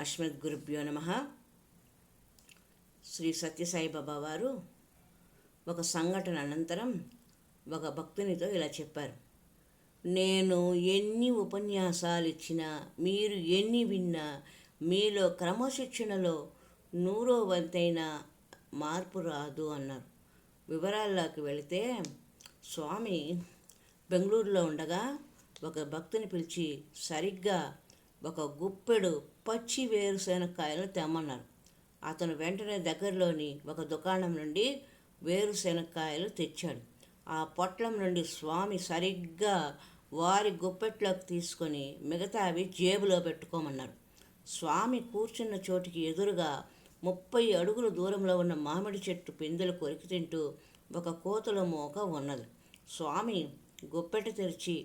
అస్మద్గురుభ్యో నమః. శ్రీ సత్యసాయిబాబా వారు ఒక సంఘటన అనంతరం ఒక భక్తునితో ఇలా చెప్పారు. నేను ఎన్ని ఉపన్యాసాలు ఇచ్చినా, మీరు ఎన్ని విన్నా, మీలో క్రమశిక్షణలో 100వ వంతైన మార్పు రాదు అన్నారు. వివరాల్లోకి వెళితే, స్వామి బెంగళూరులో ఉండగా ఒక భక్తుని పిలిచి సరిగ్గా ఒక గుప్పెడు పచ్చి వేరుశెనక్కాయలు తెమ్మన్నారు. అతను వెంటనే దగ్గరలోని ఒక దుకాణం నుండి వేరుశెనక్కాయలు తెచ్చాడు. ఆ పొట్లం నుండి స్వామి సరిగ్గా వారి గుప్పెట్లోకి తీసుకొని మిగతావి జేబులో పెట్టుకోమన్నారు. స్వామి కూర్చున్న చోటికి ఎదురుగా 30 అడుగుల దూరంలో ఉన్న మామిడి చెట్టు పిందెలు కొరికి తింటూ ఒక కోతుల మూక ఉన్నది. స్వామి గుప్పెట తెరిచి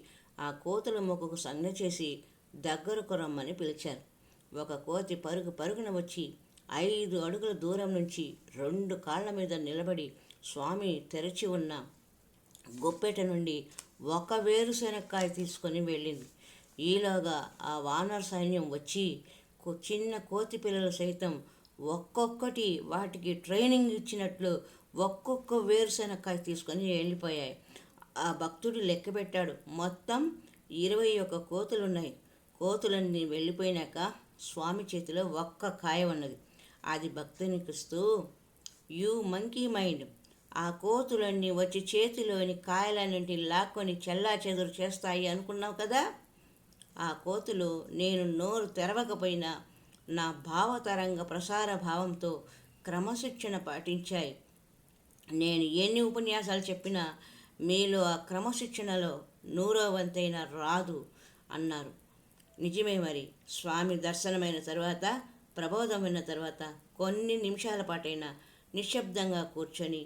ఆ కోతుల మూకకు సంజ్ఞ చేసి దగ్గరకు రమ్మని పిలిచారు. ఒక కోతి పరుగున వచ్చి 5 అడుగుల దూరం నుంచి 2 కాళ్ళ మీద నిలబడి స్వామి తెరిచి ఉన్న గుప్పెట నుండి ఒక వేరుశెనక్కాయ తీసుకొని వెళ్ళింది. ఈలోగా ఆ వానర సైన్యం వచ్చి చిన్న కోతి పిల్లలు సైతం ఒక్కొక్కటి వాటికి ట్రైనింగ్ ఇచ్చినట్లు ఒక్కొక్క వేరుశెనక్కాయ తీసుకొని వెళ్ళిపోయాయి. ఆ భక్తుడు లెక్క పెట్టాడు. మొత్తం 21 కోతులున్నాయి. కోతులన్నీ వెళ్ళిపోయినాక స్వామి చేతిలో ఒక్క కాయ ఉన్నది. అది భక్తునికిస్తూ, యూ మంకీ మైండ్, ఆ కోతులన్నీ వచ్చి చేతిలోని కాయలన్నింటినీ లాక్కొని చెల్లాచెదురు చేస్తాయి అనుకున్నావు కదా. ఆ కోతులు నేను నోరు తెరవకపోయినా నా భావతరంగ ప్రసార భావంతో క్రమశిక్షణ పాటించాయి. నేను ఎన్ని ఉపన్యాసాలు చెప్పినా మీలో ఆ క్రమశిక్షణలో 100వ వంతైన రాదు అన్నారు. నిజమే. మరి స్వామి దర్శనమైన తర్వాత, ప్రబోధం విన్న తర్వాత కొన్ని నిమిషాల పాటైనా నిశ్శబ్దంగా కూర్చొని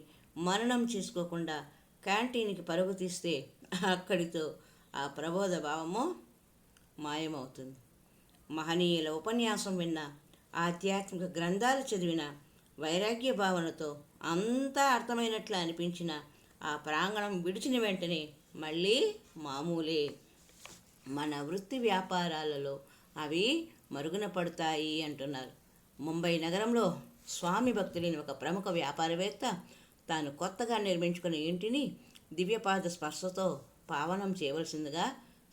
మరణం చేసుకోకుండా క్యాంటీన్కి పరుగు తీస్తే అక్కడితో ఆ ప్రబోధ భావము మాయమవుతుంది. మహనీయుల ఉపన్యాసం విన్న, ఆధ్యాత్మిక గ్రంథాలు చదివిన, వైరాగ్య భావనతో అంతా అర్థమైనట్లు అనిపించిన ఆ ప్రాంగణం విడిచిన వెంటనే మళ్ళీ మామూలే. మన వృత్తి వ్యాపారాలలో అవి మరుగున పడతాయి అంటున్నారు. ముంబై నగరంలో స్వామి భక్తులైన ఒక ప్రముఖ వ్యాపారవేత్త తాను కొత్తగా నిర్మించుకున్న ఇంటిని దివ్యపాద స్పర్శతో పావనం చేయవలసిందిగా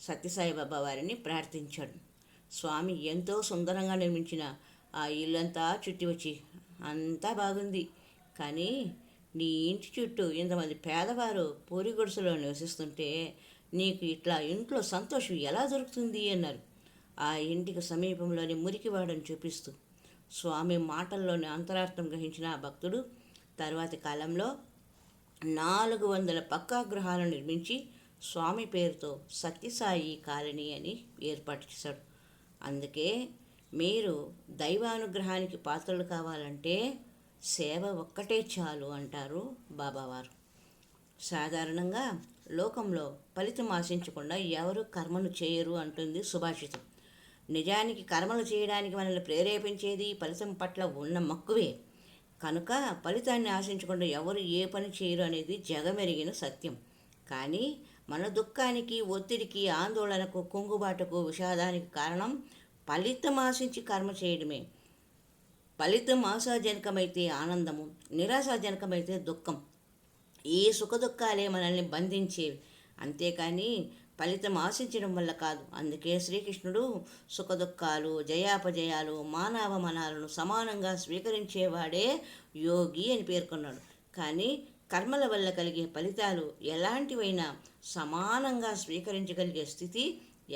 సత్యసాయిబాబా వారిని ప్రార్థించాడు. స్వామి ఎంతో సుందరంగా నిర్మించిన ఆ ఇల్లంతా చుట్టి వచ్చి, అంతా బాగుంది, కానీ నీ ఇంటి చుట్టూ ఇంతమంది పేదవారు పూరి గుడిసెలో నివసిస్తుంటే నీకు ఇట్లా ఇంట్లో సంతోషం ఎలా దొరుకుతుంది అన్నారు. ఆ ఇంటికి సమీపంలోని మురికివాడని చూపిస్తూ స్వామి మాటల్లోని అంతరార్థం గ్రహించిన ఆ భక్తుడు తర్వాతి కాలంలో 400 పక్కా గృహాలను నిర్మించి స్వామి పేరుతో సత్యసాయి కాలనీ అని ఏర్పాటు చేశాడు. అందుకే మీరు దైవానుగ్రహానికి పాత్రలు కావాలంటే సేవ ఒక్కటే చాలు అంటారు బాబావారు. సాధారణంగా లోకంలో ఫలితం ఆశించకుండా ఎవరు కర్మను చేయరు అంటుంది సుభాషితం. నిజానికి కర్మలు చేయడానికి మనల్ని ప్రేరేపించేది ఫలితం పట్ల ఉన్న మక్కువే. కనుక ఫలితాన్ని ఆశించకుండా ఎవరు ఏ పని చేయరు అనేది జగమెరిగిన సత్యం. కానీ మన దుఃఖానికి, ఒత్తిడికి, ఆందోళనకు, కుంగుబాటుకు, విషాదానికి కారణం ఫలితం ఆశించి కర్మ చేయడమే. ఫలితం ఆశాజనకమైతే ఆనందము, నిరాశాజనకమైతే దుఃఖం. ఈ సుఖదుఖాలే మనల్ని బంధించేవి, అంతేకాని ఫలితం ఆశించడం వల్ల కాదు. అందుకే శ్రీకృష్ణుడు సుఖదుఖాలు, జయాపజయాలు, మానవమనాలను సమానంగా స్వీకరించేవాడే యోగి అని పేర్కొన్నాడు. కానీ కర్మల వల్ల కలిగే ఫలితాలు ఎలాంటివైనా సమానంగా స్వీకరించగలిగే స్థితి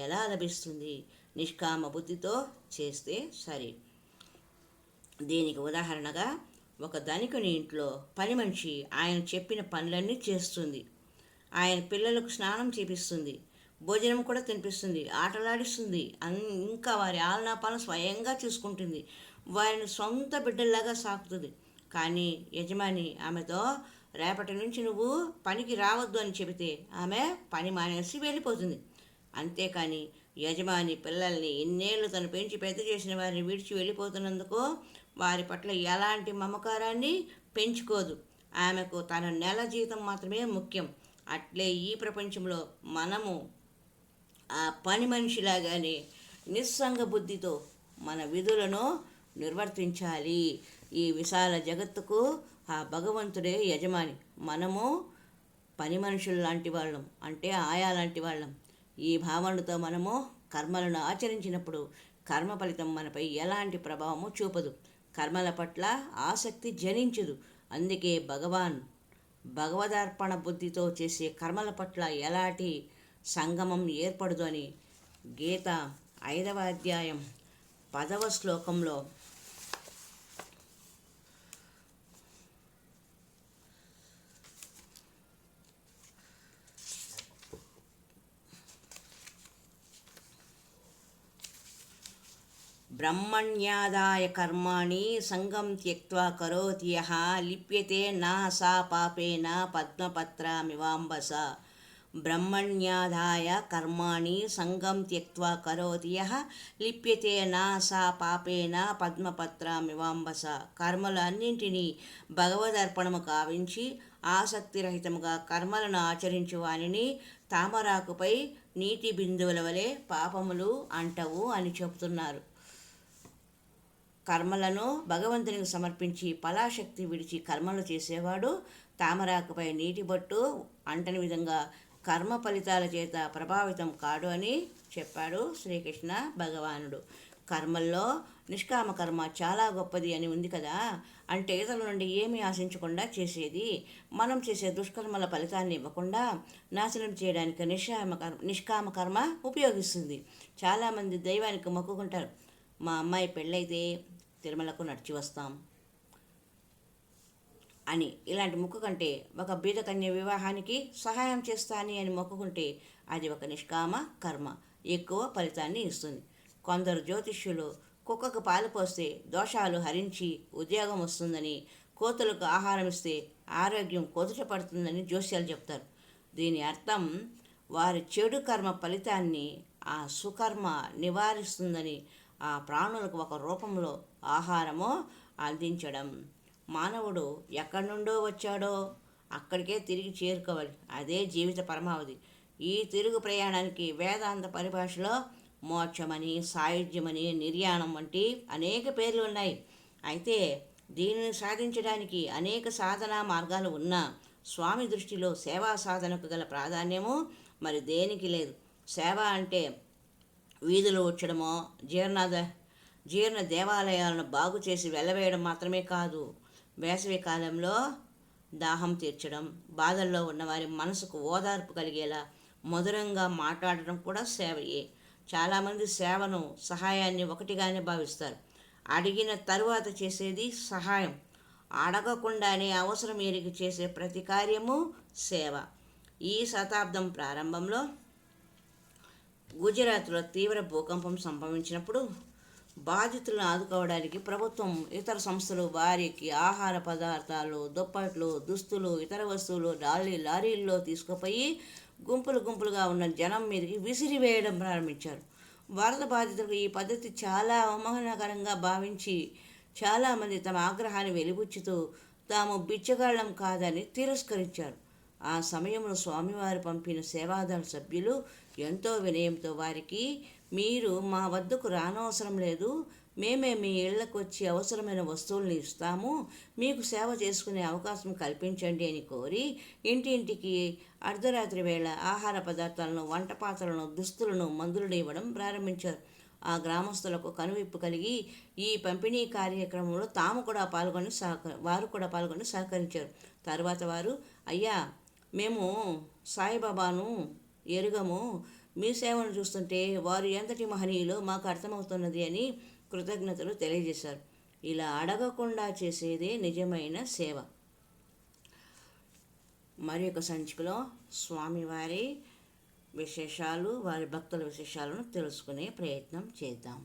ఎలా లభిస్తుంది? నిష్కామ బుద్ధితో చేస్తే సరే. దీనికి ఉదాహరణగా ఒక ధనికుని ఇంట్లో పని మనిషి ఆయన చెప్పిన పనులన్నీ చేస్తుంది. ఆయన పిల్లలకు స్నానం చేపిస్తుంది, భోజనం కూడా తినిపిస్తుంది, ఆటలాడిస్తుంది, ఇంకా వారి ఆలనా పనులు స్వయంగా చూసుకుంటుంది, వారిని సొంత బిడ్డల్లాగా సాకుతుంది. కానీ యజమాని ఆమెతో రేపటి నుంచి నువ్వు పనికి రావద్దు అని చెబితే ఆమె పని మానేసి వెళ్ళిపోతుంది. అంతేకాని యజమాని పిల్లల్ని ఇన్నేళ్ళు తను పెంచి పెద్ద చేసిన వారిని విడిచి వెళ్ళిపోతున్నందుకు వారి పట్ల ఎలాంటి మమకారాన్ని పెంచుకోదు. ఆమెకు తన నెల జీతం మాత్రమే ముఖ్యం. అట్లే ఈ ప్రపంచంలో మనము ఆ పని మనిషిలాగానే నిస్సంగ బుద్ధితో మన విధులను నిర్వర్తించాలి. ఈ విశాల జగత్తుకు ఆ భగవంతుడే యజమాని. మనము పని మనుషులు లాంటి వాళ్ళం, అంటే ఆయా లాంటి వాళ్ళం. ఈ భావనతో మనము కర్మలను ఆచరించినప్పుడు కర్మ ఫలితం మనపై ఎలాంటి ప్రభావము చూపదు. కర్మల పట్ల ఆసక్తి జనించదు. అందుకే భగవదార్పణ బుద్ధితో చేసే కర్మల పట్ల ఎలాంటి సంగమం ఏర్పడదు అని గీత 5వ అధ్యాయం 10వ శ్లోకంలో బ్రహ్మణ్యాదాయ కర్మాణి సంగం త్యక్త్వా కరోతి యః లిప్యతే నా సా పాపేన పద్మపత్రమివాంబస. బ్రహ్మణ్యాదాయ కర్మాణి సంగం త్యక్త్వా కరోతి యః లిప్యతే నా సా పాపేన పద్మపత్రమివాంబస. కర్మలు అన్నింటినీ భగవదర్పణము కావించి ఆసక్తిరహితముగా కర్మలను ఆచరించు వానిని తామరాకుపై నీటి బిందువుల వలె పాపములు అంటవు అని చెబుతున్నారు. కర్మలను భగవంతునికి సమర్పించి ఫలాశక్తి విడిచి కర్మలు చేసేవాడు తామరాకుపై నీటి బొట్టు అంటని విధంగా కర్మ ఫలితాల చేత ప్రభావితం కాడు అని చెప్పాడు శ్రీకృష్ణ భగవానుడు. కర్మల్లో నిష్కామ కర్మ చాలా గొప్పది అని ఉంది కదా. అంటే ఇతరుల నుండి ఏమీ ఆశించకుండా చేసేది. మనం చేసే దుష్కర్మల ఫలితాన్ని ఇవ్వకుండా నాశనం చేయడానికి నిష్కామ కర్మ ఉపయోగిస్తుంది. చాలామంది దైవానికి మొక్కుకుంటారు, మా అమ్మాయి పెళ్ళైతే తిరుమలకు నడిచి వస్తాం అని. ఇలాంటి మొక్కు కంటే ఒక బీద కన్య వివాహానికి సహాయం చేస్తాను అని మొక్కుకుంటే అది ఒక నిష్కామ కర్మ, ఎక్కువ ఫలితాన్ని ఇస్తుంది. కొందరు జ్యోతిష్యులు కుక్కకు పాలు పోస్తే దోషాలు హరించి ఉద్యోగం వస్తుందని, కోతులకు ఆహారం ఇస్తే ఆరోగ్యం కుదుట పడుతుందని జోస్యాలు చెప్తారు. దీని అర్థం వారి చెడు కర్మ ఫలితాన్ని ఆ సుకర్మ నివారిస్తుందని, ఆ ప్రాణులకు ఒక రూపంలో ఆహారము అందించడం. మానవుడు ఎక్కడి నుండో వచ్చాడో అక్కడికే తిరిగి చేరుకోవాలి. అదే జీవిత పరమావధి. ఈ తిరుగు ప్రయాణానికి వేదాంత పరిభాషలో మోక్షమని, సాయుధ్యమని, నిర్యాణం వంటి అనేక పేర్లు ఉన్నాయి. అయితే దీనిని సాధించడానికి అనేక సాధనా మార్గాలు ఉన్నా స్వామి దృష్టిలో సేవా సాధనకు గల ప్రాధాన్యము మరి దేనికి లేదు. సేవ అంటే వీధులు ఊడ్చడమో, జీర్ణ దేవాలయాలను బాగు చేసి వెళ్ళవేయడం మాత్రమే కాదు. వేసవి కాలంలో దాహం తీర్చడం, బాధల్లో ఉన్నవారి మనసుకు ఓదార్పు కలిగేలా మధురంగా మాట్లాడడం కూడా సేవయే. చాలామంది సేవను, సహాయాన్ని ఒకటిగానే భావిస్తారు. అడిగిన తరువాత చేసేది సహాయం. అడగకుండానే అవసరం ఎరిగి చేసే ప్రతి కార్యము సేవ. ఈ శతాబ్దం ప్రారంభంలో గుజరాత్లో తీవ్ర భూకంపం సంభవించినప్పుడు బాధితులను ఆదుకోవడానికి ప్రభుత్వం, ఇతర సంస్థలు వారికి ఆహార పదార్థాలు, దుప్పట్లు, దుస్తులు, ఇతర వస్తువులు లారీల్లో తీసుకుపోయి గుంపులుగా ఉన్న జనం మీదకి విసిరివేయడం ప్రారంభించారు. వరద బాధితులకు ఈ పద్ధతి చాలా అవమానకరంగా భావించి చాలామంది తమ ఆగ్రహాన్ని వెలిబుచ్చుతూ తాము బిచ్చగాళ్ళం కాదని తిరస్కరించారు. ఆ సమయంలో స్వామివారు పంపిన సేవాదళ సభ్యులు ఎంతో వినయంతో వారికి, మీరు మా వద్దకు రానవసరం లేదు, మేమే మీ ఇళ్లకు వచ్చి అవసరమైన వస్తువులను ఇస్తాము, మీకు సేవ చేసుకునే అవకాశం కల్పించండి అని కోరి ఇంటింటికి అర్ధరాత్రి వేళ ఆహార పదార్థాలను, వంట పాత్రలను, దుస్తులను, మందులను ఇవ్వడం ప్రారంభించారు. ఆ గ్రామస్తులకు కనువిప్పు కలిగి ఈ పంపిణీ కార్యక్రమంలో వారు కూడా పాల్గొని సహకరించారు. తర్వాత వారు, అయ్యా, మేము సాయిబాబాను ఎరుగము, మీ సేవను చూస్తుంటే వారు ఎంతటి మహనీయులో మాకు అర్థమవుతున్నది అని కృతజ్ఞతలు తెలియజేశారు. ఇలా అడగకుండా చేసేదే నిజమైన సేవ. మరి ఒక సంచికలో స్వామివారి విశేషాలు, వారి భక్తుల విశేషాలను తెలుసుకునే ప్రయత్నం చేద్దాం.